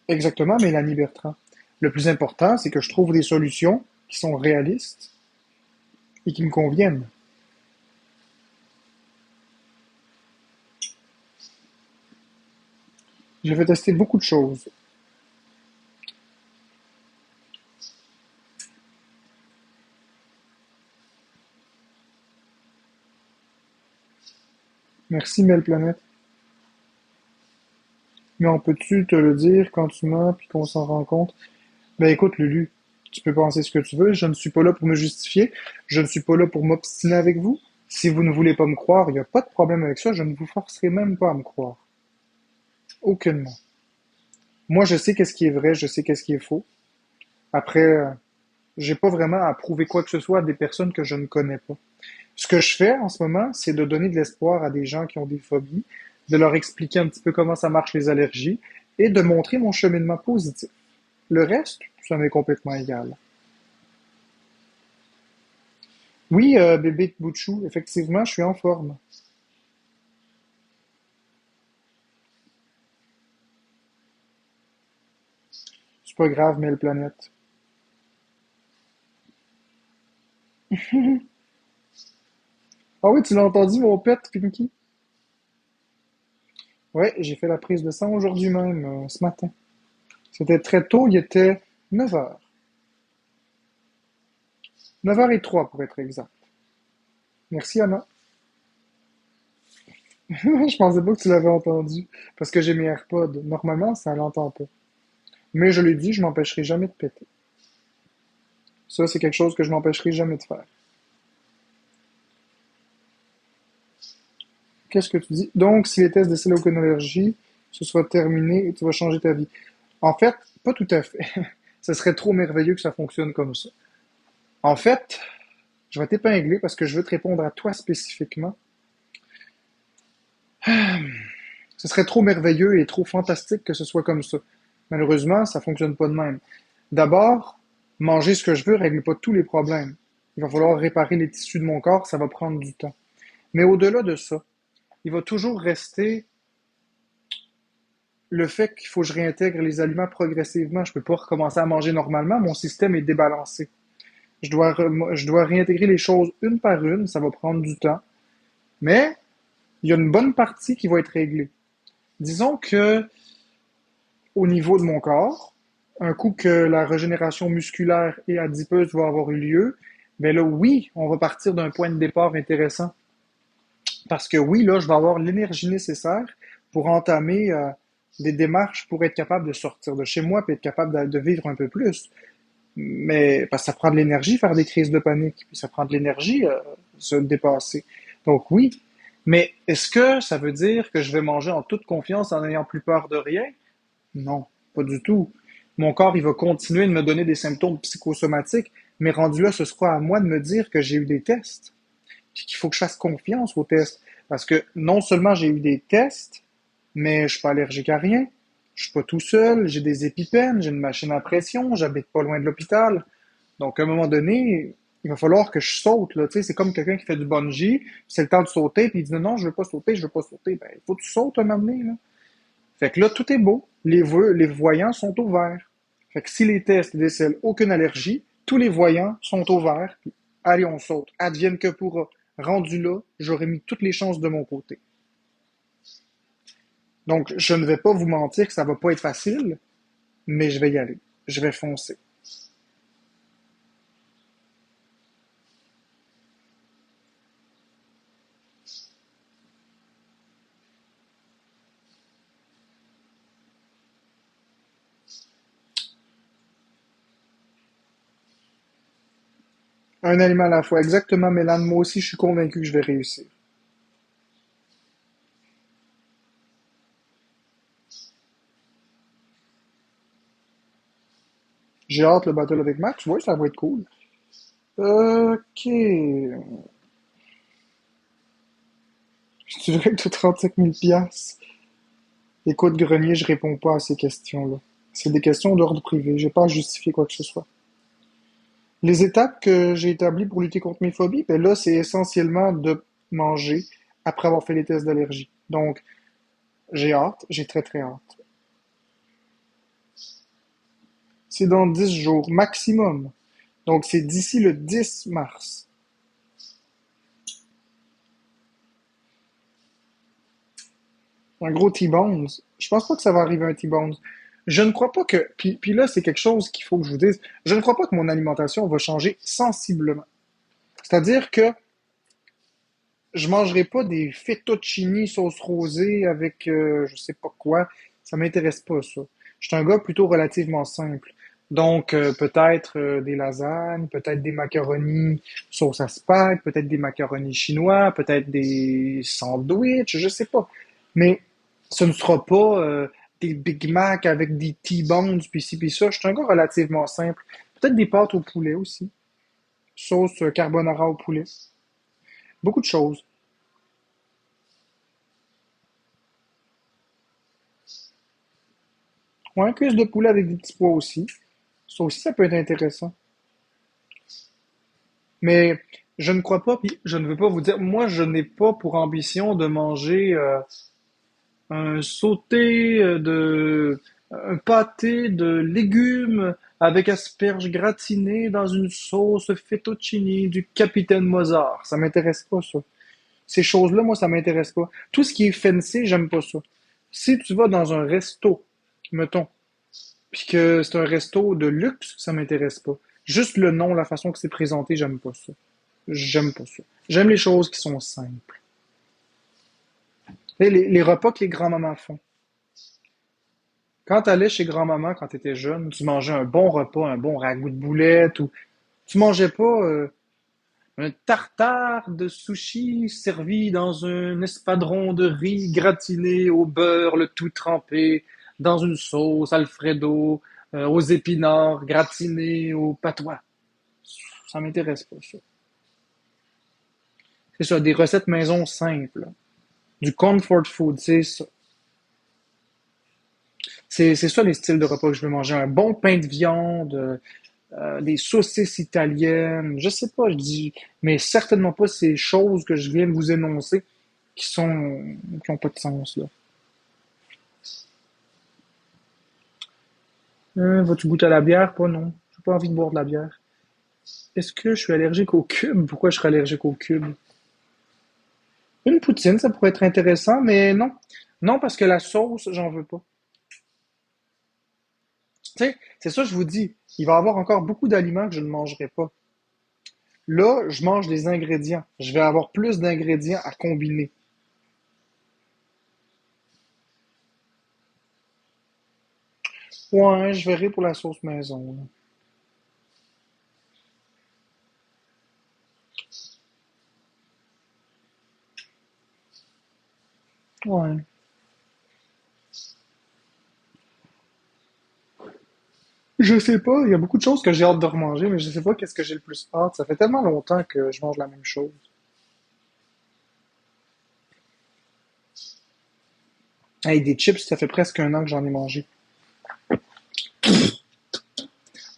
Speaker 1: Exactement, Mélanie Bertrand. Le plus important, c'est que je trouve des solutions qui sont réalistes et qui me conviennent. J'ai fait tester beaucoup de choses. Merci, Belle Planète. Mais on peut-tu te le dire quand tu mens puis qu'on s'en rend compte? Ben écoute, Lulu, tu peux penser ce que tu veux, je ne suis pas là pour me justifier, je ne suis pas là pour m'obstiner avec vous. Si vous ne voulez pas me croire, il n'y a pas de problème avec ça, je ne vous forcerai même pas à me croire. Aucunement. Moi, je sais qu'est-ce qui est vrai, je sais qu'est-ce qui est faux. Après, j'ai pas vraiment à prouver quoi que ce soit à des personnes que je ne connais pas. Ce que je fais en ce moment, c'est de donner de l'espoir à des gens qui ont des phobies, de leur expliquer un petit peu comment ça marche les allergies et de montrer mon cheminement positif. Le reste, ça m'est complètement égal. Oui, bébé Bouchou, effectivement, je suis en forme. C'est pas grave, mais planète. Ah oui, tu l'as entendu, mon pet, Pinky? Ouais, j'ai fait la prise de sang aujourd'hui même, ce matin. C'était très tôt, il était 9 heures. 9h03 pour être exact. Merci, Anna. Je pensais pas que tu l'avais entendu, parce que j'ai mes AirPods. Normalement, ça l'entend pas. Mais je l'ai dit, je m'empêcherai jamais de péter. Ça, c'est quelque chose que je m'empêcherai jamais de faire. Qu'est-ce que tu dis? Donc, si les tests de silicone se soient terminés et tu vas changer ta vie. En fait, pas tout à fait. Ce serait trop merveilleux que ça fonctionne comme ça. En fait, je vais t'épingler parce que je veux te répondre à toi spécifiquement. Ce serait trop merveilleux et trop fantastique que ce soit comme ça. Malheureusement, ça fonctionne pas de même. D'abord, manger ce que je veux règle pas tous les problèmes. Il va falloir réparer les tissus de mon corps, ça va prendre du temps. Mais au-delà de ça, il va toujours rester le fait qu'il faut que je réintègre les aliments progressivement. Je peux pas recommencer à manger normalement, mon système est débalancé. Je dois réintégrer les choses une par une, ça va prendre du temps. Mais il y a une bonne partie qui va être réglée. Disons que au niveau de mon corps, un coup que la régénération musculaire et adipeuse va avoir eu lieu, ben là, oui, on va partir d'un point de départ intéressant. Parce que oui, là, je vais avoir l'énergie nécessaire pour entamer des démarches pour être capable de sortir de chez moi et être capable de vivre un peu plus. Mais parce que ça prend de l'énergie faire des crises de panique, puis ça prend de l'énergie se dépasser. Donc oui, mais est-ce que ça veut dire que je vais manger en toute confiance en n'ayant plus peur de rien? Non, pas du tout. Mon corps, il va continuer de me donner des symptômes psychosomatiques, mais rendu là, ce sera à moi de me dire que j'ai eu des tests, puis qu'il faut que je fasse confiance aux tests. Parce que non seulement j'ai eu des tests, mais je suis pas allergique à rien, je suis pas tout seul, j'ai des épipènes, j'ai une machine à pression, j'habite pas loin de l'hôpital. Donc, à un moment donné, il va falloir que je saute, là. Tu sais, c'est comme quelqu'un qui fait du bungee, c'est le temps de sauter, puis il dit non, je veux pas sauter, je veux pas sauter. Ben, il faut que tu sautes un moment donné, là. Fait que là, tout est beau. Les voyants sont au vert. Fait que si les tests décèlent aucune allergie, tous les voyants sont au vert. Puis, allez, on saute. Advienne que pourra. Rendu là, j'aurais mis toutes les chances de mon côté. Donc, je ne vais pas vous mentir que ça va pas être facile, mais je vais y aller. Je vais foncer. Un animal à la fois, exactement, Mélane. Moi aussi, je suis convaincu que je vais réussir. J'ai hâte le battle avec Max. Oui, ça va être cool. Ok. Tu dirais que tu 35 000 piastres. Écoute, Grenier, je réponds pas à ces questions-là. C'est des questions d'ordre privé. J'ai pas à justifier quoi que ce soit. Les étapes que j'ai établies pour lutter contre mes phobies, ben là, c'est essentiellement de manger après avoir fait les tests d'allergie. Donc, j'ai hâte. J'ai très très hâte. C'est dans 10 jours maximum. Donc, c'est d'ici le 10 mars. Un gros T-Bones. Je pense pas que ça va arriver un T-Bones. Je ne crois pas que. Puis là, c'est quelque chose qu'il faut que je vous dise. Je ne crois pas que mon alimentation va changer sensiblement. C'est-à-dire que je mangerai pas des fettuccini sauce rosée avec je sais pas quoi. Ça m'intéresse pas, ça. Je suis un gars plutôt relativement simple. Donc, peut-être des lasagnes, peut-être des macaronis sauce à spag, peut-être des macaronis chinois, peut-être des sandwichs, je sais pas. Mais ce ne sera pas des Big Mac avec des T-bones, puis ci, puis ça. Je suis un gars relativement simple. Peut-être des pâtes au poulet aussi. Sauce carbonara au poulet. Beaucoup de choses. Ouais, un cuisse de poulet avec des petits pois aussi. Ça aussi, ça peut être intéressant. Mais je ne crois pas, puis je ne veux pas vous dire, moi, je n'ai pas pour ambition de manger un sauté un pâté de légumes avec asperges gratinées dans une sauce fettuccine du capitaine Mozart. Ça m'intéresse pas, ça. Ces choses-là, moi, ça m'intéresse pas. Tout ce qui est fancy, j'aime pas ça. Si tu vas dans un resto, mettons, puis que c'est un resto de luxe, ça m'intéresse pas. Juste le nom, la façon que c'est présenté, j'aime pas ça. J'aime pas ça. J'aime les choses qui sont simples. Les repas que les grands-mamans font. Quand t'allais chez grand-maman quand t'étais jeune, tu mangeais un bon repas, un bon ragoût de boulette, ou tu mangeais pas un tartare de sushi servi dans un espadron de riz gratiné au beurre, le tout trempé, dans une sauce Alfredo, aux épinards gratinés au patois. Ça m'intéresse pas, ça. C'est ça, des recettes maison simples. Du comfort food, c'est ça. C'est ça les styles de repas que je veux manger. Un bon pain de viande, des saucisses italiennes, je sais pas, je dis, mais certainement pas ces choses que je viens de vous énoncer qui ont pas de sens, là. Vas-tu goûter à la bière? Pas non. J'ai pas envie de boire de la bière. Est-ce que je suis allergique aux cubes? Pourquoi je serais allergique aux cubes? Une poutine, ça pourrait être intéressant, mais non. Non, parce que la sauce, j'en veux pas. Tu sais, c'est ça, je vous dis. Il va y avoir encore beaucoup d'aliments que je ne mangerai pas. Là, je mange des ingrédients. Je vais avoir plus d'ingrédients à combiner. Ouais, je verrai pour la sauce maison, là. Ouais. Je sais pas, il y a beaucoup de choses que j'ai hâte de remanger, mais je sais pas qu'est-ce que j'ai le plus hâte. Ça fait tellement longtemps que je mange la même chose. Hey, des chips, ça fait presque un an que j'en ai mangé.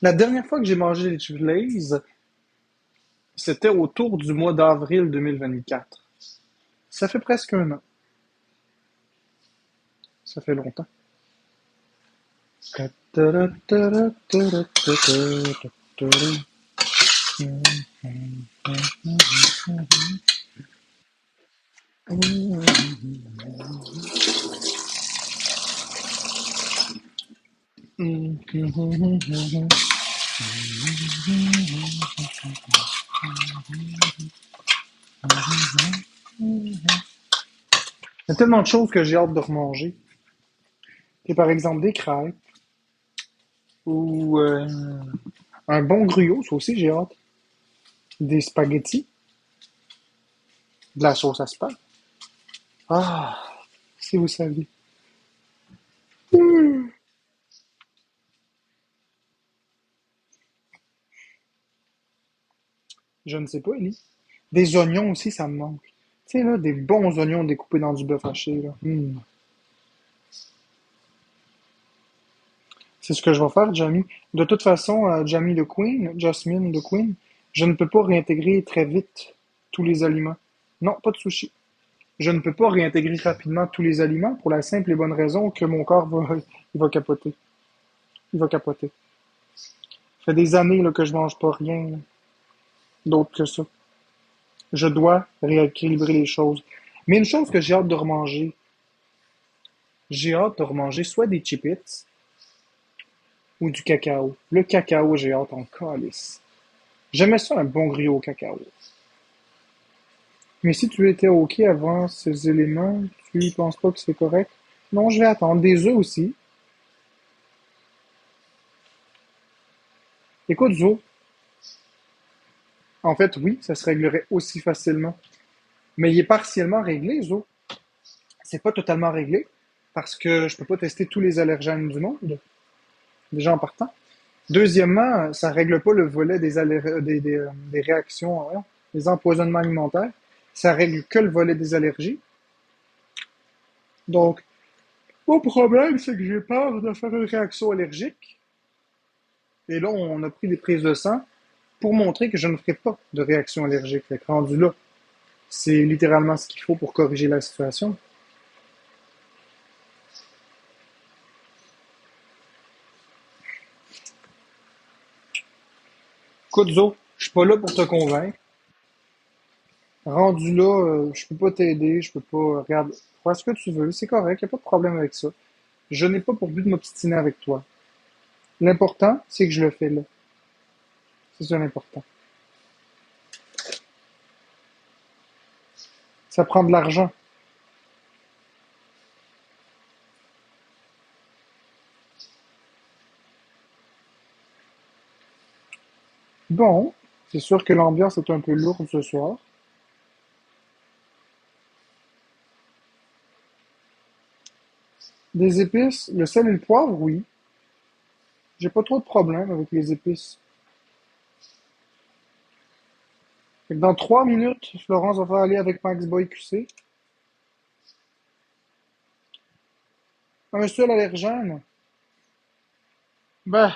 Speaker 1: La dernière fois que j'ai mangé des chips Lay's, c'était autour du mois d'avril 2024. Ça fait presque un an. Ça fait longtemps. Il y a tellement de choses que j'ai hâte de remanger. Et par exemple des crêpes ou un bon gruau, ça aussi j'ai hâte. Des spaghettis, de la sauce à spag. Ah, si vous saviez. Je ne sais pas, Ellie. Des oignons aussi, ça me manque. Tu sais, là, des bons oignons découpés dans du bœuf haché, là. C'est ce que je vais faire, Jamie. De toute façon, Jamie le Queen, Jasmine le Queen, je ne peux pas réintégrer très vite tous les aliments. Non, pas de sushi. Je ne peux pas réintégrer rapidement tous les aliments pour la simple et bonne raison que mon corps va, il va capoter. Il va capoter. Ça fait des années là, que je mange pas rien d'autre que ça. Je dois rééquilibrer les choses. Mais une chose que j'ai hâte de remanger soit des Chip-Its ou du cacao. Le cacao, j'ai hâte en calice. J'aimais ça un bon griot au cacao. Mais si tu étais OK avant ces éléments, tu penses pas que c'est correct? Non, je vais attendre. Des œufs aussi. Écoute, Zo, en fait, oui, ça se réglerait aussi facilement. Mais il est partiellement réglé, Zo. C'est pas totalement réglé parce que je peux pas tester tous les allergènes du monde, déjà en partant. Deuxièmement, ça règle pas le volet des réactions, des empoisonnements alimentaires. Ça règle que le volet des allergies. Donc, mon problème, c'est que j'ai peur de faire une réaction allergique. Et là, on a pris des prises de sang pour montrer que je ne ferai pas de réaction allergique. Fait que rendu là, c'est littéralement ce qu'il faut pour corriger la situation. Écoute, Zo, je suis pas là pour te convaincre. Rendu là, je peux pas t'aider, je peux pas. Regarde, fais ce que tu veux, c'est correct, y a pas de problème avec ça. Je n'ai pas pour but de m'obstiner avec toi. L'important, c'est que je le fais là. C'est ça l'important. Ça prend de l'argent. Bon, c'est sûr que l'ambiance est un peu lourde ce soir. Des épices, le sel et le poivre, oui. J'ai pas trop de problème avec les épices. Fait que dans 3 minutes, Florence va aller avec Max Boy QC. Un seul allergène. Ben,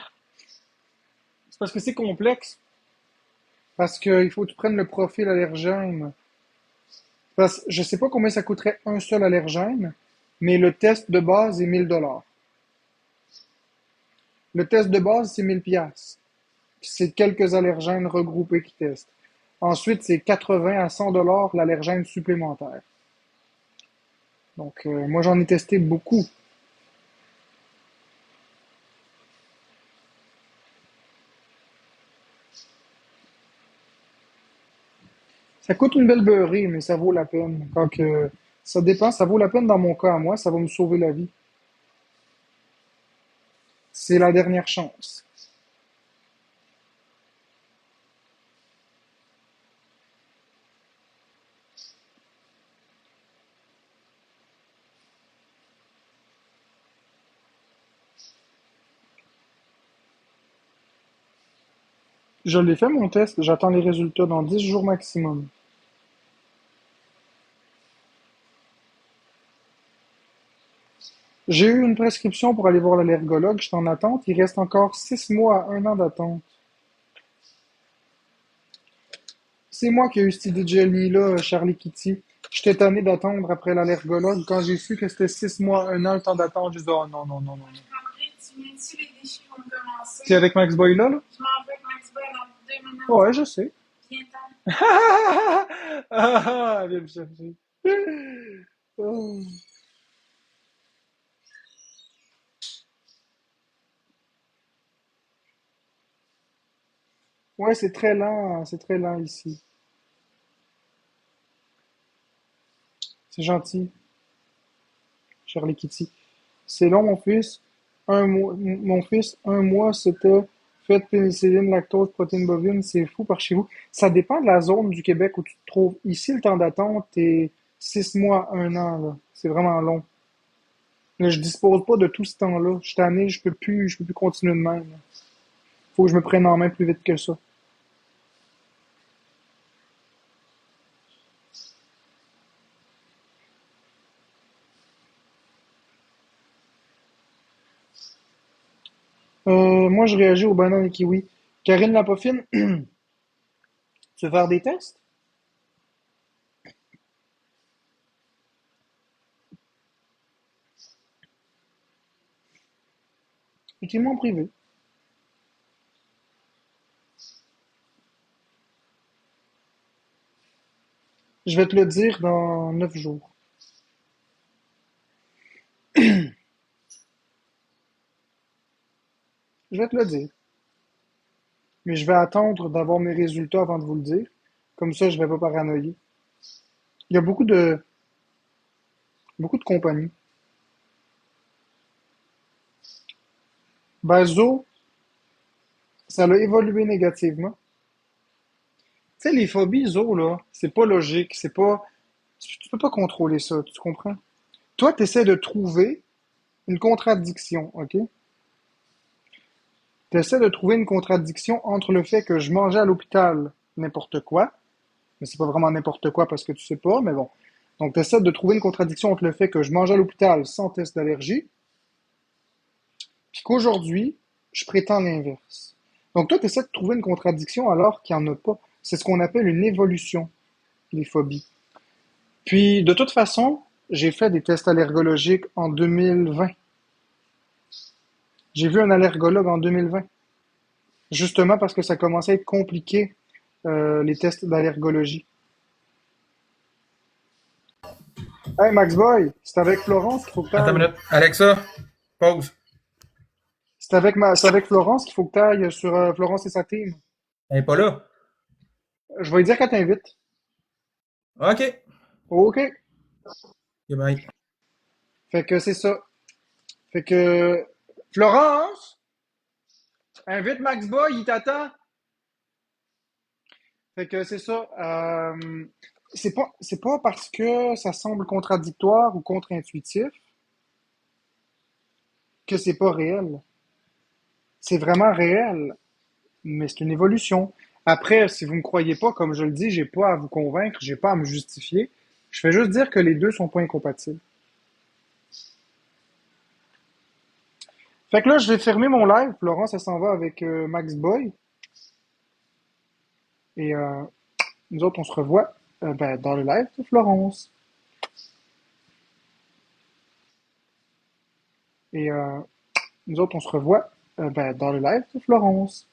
Speaker 1: c'est parce que c'est complexe. Parce qu'il faut que tu prennes le profil allergène. Parce que je sais pas combien ça coûterait un seul allergène, mais le test de base est 1000 $. Le test de base, c'est 1000 $. C'est quelques allergènes regroupés qui testent. Ensuite, c'est 80 à 100 $ l'allergène supplémentaire. Donc, moi, j'en ai testé beaucoup. Ça coûte une belle beurrée, mais ça vaut la peine. Ça dépend, ça vaut la peine dans mon cas à moi, ça va me sauver la vie. C'est la dernière chance. Je l'ai fait mon test, j'attends les résultats dans 10 jours maximum. J'ai eu une prescription pour aller voir l'allergologue, je suis en attente, il reste encore 6 mois à 1 an d'attente. C'est moi qui ai eu cette idée de génie-là, Charlie Kitty. J'étais tanné d'attendre après l'allergologue. Quand j'ai su que c'était 6 mois, 1 an, le temps d'attente, j'ai dit, oh non, non, non, non, non.
Speaker 2: André, tu viens-tu, les déchets vont commencer?
Speaker 1: C'est avec Max Boy là?
Speaker 2: Je m'en vais avec Max Boy dans 2 minutes.
Speaker 1: Ouais, je sais.
Speaker 2: Viens-t'en.
Speaker 1: Ah, viens me chercher. Oh. Ouais, c'est très lent ici. C'est gentil, Charlie Kitty. C'est long, mon fils. Mon fils, 1 mois, c'était fait pénicilline, lactose, protéines bovines. C'est fou par chez vous. Ça dépend de la zone du Québec où tu te trouves. Ici, le temps d'attente est 6 mois, 1 an, là. C'est vraiment long. Mais je dispose pas de tout ce temps-là. Je suis tanné, je peux plus continuer de même, là. Faut que je me prenne en main plus vite que ça. Moi, je réagis aux bananes et kiwis. Karine Lapoffine, tu veux faire des tests? Écris-moi en privé. Je vais te le dire dans 9 jours. Je vais te le dire. Mais je vais attendre d'avoir mes résultats avant de vous le dire. Comme ça, je vais pas paranoïer. Il y a beaucoup de compagnies. Ben, Zo, ça l'a évolué négativement. Tu sais, les phobies, Zo, là, c'est pas logique, c'est pas, tu peux pas contrôler ça, tu comprends? Toi, tu essaies de trouver une contradiction, ok? Tu essaies de trouver une contradiction entre le fait que je mangeais à l'hôpital n'importe quoi, mais c'est pas vraiment n'importe quoi parce que tu sais pas, mais bon. Donc, tu essaies de trouver une contradiction entre le fait que je mangeais à l'hôpital sans test d'allergie, puis qu'aujourd'hui, je prétends l'inverse. Donc, toi, tu essaies de trouver une contradiction alors qu'il n'y en a pas. C'est ce qu'on appelle une évolution, les phobies. Puis, de toute façon, j'ai fait des tests allergologiques en 2020. J'ai vu un allergologue en 2020, justement parce que ça commençait à être compliqué, les tests d'allergologie. Hey Max Boy, c'est avec Florence qu'il faut que tu
Speaker 3: Attends une
Speaker 1: ailles.
Speaker 3: minute. Alexa, pause.
Speaker 1: C'est avec Florence qu'il faut que tu ailles sur Florence et sa team.
Speaker 3: Elle n'est pas là.
Speaker 1: Je vais lui dire qu'elle t'invite.
Speaker 3: OK.
Speaker 1: OK.
Speaker 3: OK, bye.
Speaker 1: Fait que c'est ça. Fait que Florence, invite Max Boy, il t'attend. Fait que c'est ça. C'est pas parce que ça semble contradictoire ou contre-intuitif que c'est pas réel. C'est vraiment réel, mais c'est une évolution. Après, si vous me croyez pas, comme je le dis, j'ai pas à vous convaincre, j'ai pas à me justifier. Je fais juste dire que les deux sont pas incompatibles. Fait que là, je vais fermer mon live. Florence, elle s'en va avec Max Boy. Et nous autres, on se revoit ben, dans le live de Florence. Et nous autres, on se revoit ben, dans le live de Florence.